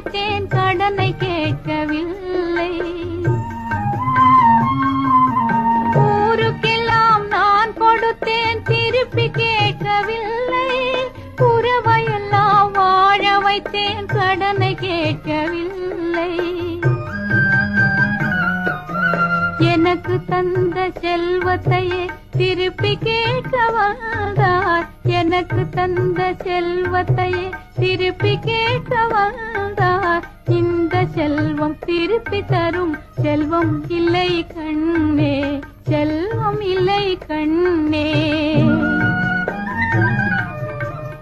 வைத்தேன் கடனை கேட்கவில்லை. ஊருக்கெல்லாம் நான் கொடுத்தேன் திருப்பி கேட்கவில்லை. உறவையெல்லாம் வாழ வைத்தேன் கடனை கேட்கவில்லை. எனக்கு தந்த செல்வத்தையே திருப்பி கேட்க வந்தார். எனக்கு தந்த செல்வத்தையே திருப்பி கேட்க வந்தார். இந்த செல்வம் திருப்பி தரும் செல்வம் இல்லை கண்ணே, செல்வம் இல்லை கண்ணே.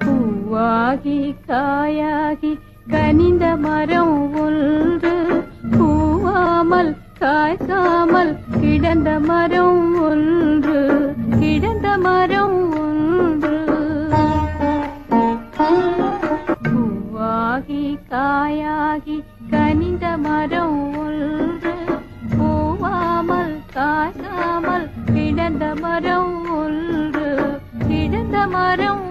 பூவாகி காயாகி கனிந்த மரம் ஒன்று, பூவாமல் காய்க்காமல் கிடந்த மரம் ஒன்று, கிடந்த மரம் ஒன்று. பூவாகி காயாகி கனிந்த மரம் ஒன்று, பூவாமல் காய்க்காமல் கிடந்த மரம் ஒன்று, கிடந்த மரம்